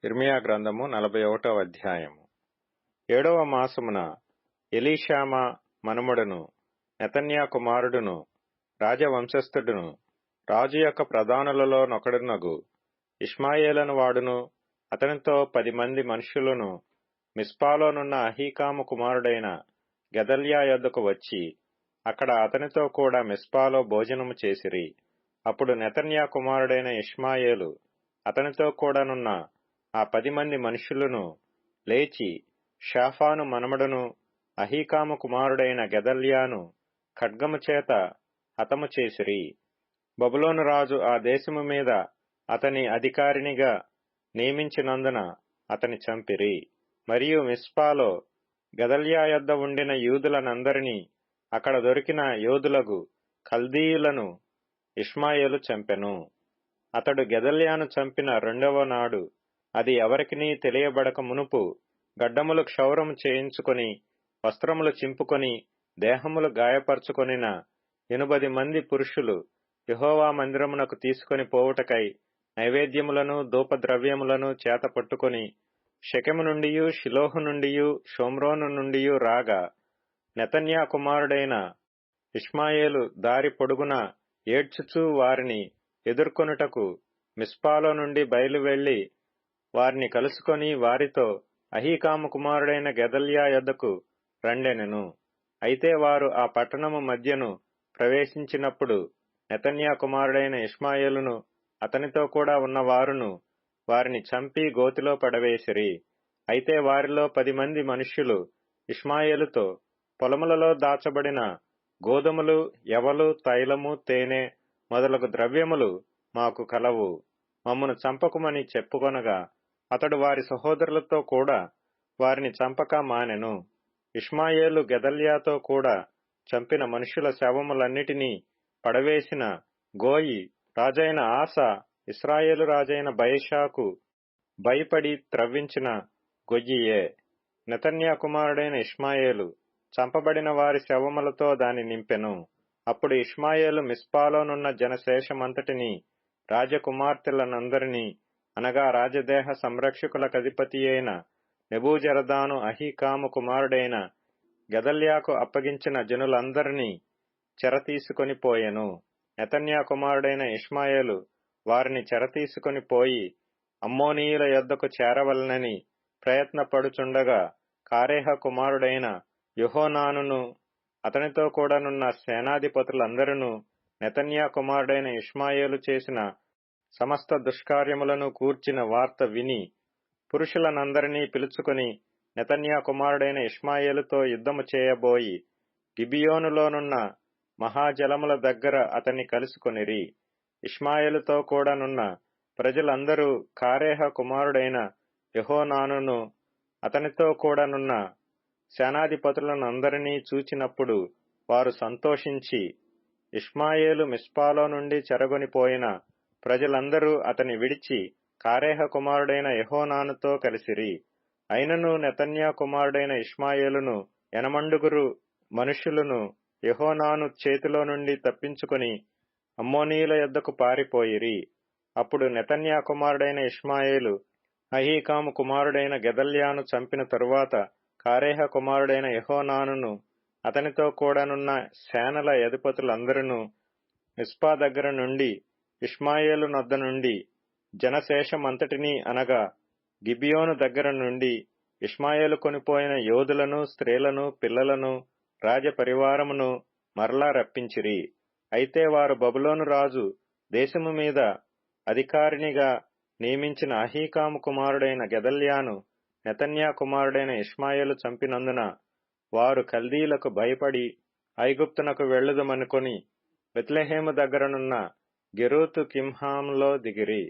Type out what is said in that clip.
ఇర్మియా గ్రంథము 41వ అధ్యాయము. 7వ మాసమున ఎలీషామా మనుమడును నెతన్యా కుమారుడును రాజవంశస్థుడును రాజు యొక్క ప్రధానులలో నొకడునగు ఇష్మాయేలను వాడును అతనితో 10 మంది మనుష్యులను మిస్పాలోనున్న అహీకాము కుమారుడైన గెదల్యా యొద్దకు వచ్చి అక్కడ అతనితో కూడా మిస్పాలో భోజనము చేసిరి. అప్పుడు నెతన్యా కుమారుడైన ఇష్మాయేలు అతనితో కూడానున్న ఆ 10 మంది మనుష్యులను లేచి షాఫాను మనుమడును అహీకాము కుమారుడైన గెదల్యాను ఖడ్గము చేత హతము చేసిరి. బబులోను రాజు ఆ దేశము మీద అతని అధికారినిగా నియమించినందున అతని చంపిరి. మరియు మిస్పాలో గెదల్యా యొద్ద ఉండిన యూదులనందరినీ అక్కడ దొరికిన యోధులగు కల్దీయులను ఇష్మాయేలు చంపెను. అతడు గెదల్యాను చంపిన 2వ నాడు అది ఎవరికినీ తెలియబడక మునుపు గడ్డములు క్షౌరము చేయించుకొని వస్త్రములు చింపుకొని దేహములు గాయపరచుకొనిన 80 మంది పురుషులు యెహోవా మందిరమునకు తీసుకొని పోవుటకై నైవేద్యములను ధూపద్రవ్యములను చేత పట్టుకొని షెకెము నుండియు షిలోహు నుండియు షోమ్రోను నుండియు రాగా నెతన్యా కుమారుడైన ఇష్మాయేలు దారి పొడుగున ఏడ్చుచూ వారిని ఎదుర్కొనుటకు మిస్పాలో నుండి బయలువెళ్లి వారిని కలుసుకొని వారితో అహీకాము కుమారుడైన గెదల్యా యొద్దకు రండెనెను. అయితే వారు ఆ పట్టణము మధ్యను ప్రవేశించినప్పుడు నెతన్యా కుమారుడైన ఇష్మాయేలును అతనితో కూడా ఉన్నవారును వారిని చంపి గోతిలో పడవేసిరి. అయితే వారిలో 10 మంది మనుష్యులు ఇష్మాయేలుతో పొలములలో దాచబడిన గోధుమలు, యవలు, తైలము, తేనె మొదలగు ద్రవ్యములు మాకు కలవు, మమ్మను చంపకుమని చెప్పుకొనగా అతడు వారి సహోదరులతో కూడా వారిని చంపక మానెను. ఇష్మాయేలు గెదల్యాతో కూడా చంపిన మనుషుల శవములన్నిటినీ పడవేసిన గోయి రాజైన ఆసా ఇశ్రాయేలు రాజైన బయషాకు భయపడి త్రవ్వించిన గొయ్యియే. నెతన్యా కుమారుడైన ఇష్మాయేలు చంపబడిన వారి శవములతో దాని నింపెను. అప్పుడు ఇష్మాయేలు మిస్పాలోనున్న జనశేషమంతటినీ రాజకుమార్తెలనందరినీ అనగా రాజదేహ సంరక్షకులకధిపతి అయిన నెబూజరదాను అహీకాము కుమారుడైన గెదల్యాకు అప్పగించిన జనులందరినీ చెరతీసుకొని పోయెను. నెతన్యా కుమారుడైన ఇష్మాయేలు వారిని చెరతీసుకొని పోయి అమ్మోనీయుల యొద్దకు చేరవలనని ప్రయత్నపడుచుండగా కారేహ కుమారుడైన యోహానానును అతనితో కూడానున్న సేనాధిపతులందరూ నెతన్యా కుమారుడైన ఇష్మాయేలు చేసిన సమస్త దుష్కార్యములను కూర్చిన వార్త విని పురుషులనందరినీ పిలుచుకొని నెతన్యా కుమారుడైన ఇష్మాయేలుతో యుద్ధము చేయబోయి గిబియోనులోనున్న మహాజలముల దగ్గర అతన్ని కలుసుకొనిరి. ఇష్మాయేలుతో కూడానున్న ప్రజలందరూ కారేహ కుమారుడైన యోహానానును అతనితో కూడానున్న సేనాధిపతులనందరినీ చూచినప్పుడు వారు సంతోషించి ఇష్మాయేలు మిస్పాలో నుండి చెరగొనిపోయిన ప్రజలందరూ అతని విడిచి కారేహ కుమారుడైన యోహానానుతో కలిసిరి. అయినను నెతన్యా కుమారుడైన ఇష్మాయేలును 80 మనుష్యులను యోహానాను చేతిలో నుండి తప్పించుకొని అమ్మోనీయుల యొద్దకు పారిపోయిరి. అప్పుడు నెతన్యా కుమారుడైన ఇష్మాయేలు అహీకాము కుమారుడైన గెదల్యాను చంపిన తరువాత కారేహ కుమారుడైన యోహానానును అతనితో కూడానున్న సేనల అధిపతులందరూ మిస్పా దగ్గర నుండి ఇష్మాయేలు నొద్ద నుండి జనశేషమంతటినీ అనగా గిబియోను దగ్గర నుండి ఇష్మాయేలు కొనిపోయిన యోధులను, స్త్రీలను, పిల్లలను, రాజపరివారమును మరలా రప్పించిరి. అయితే వారు బబులోను రాజు దేశము మీద అధికారినిగా నియమించిన అహీకాము కుమారుడైన గెదల్యాను నెతన్యా కుమారుడైన ఇష్మాయేలు చంపినందున వారు కల్దీయులకు భయపడి ఐగుప్తునకు వెళ్ళుదమనుకొని బెత్లెహేము దగ్గరనున్న గెరూతు కింహాములో దిగిరి.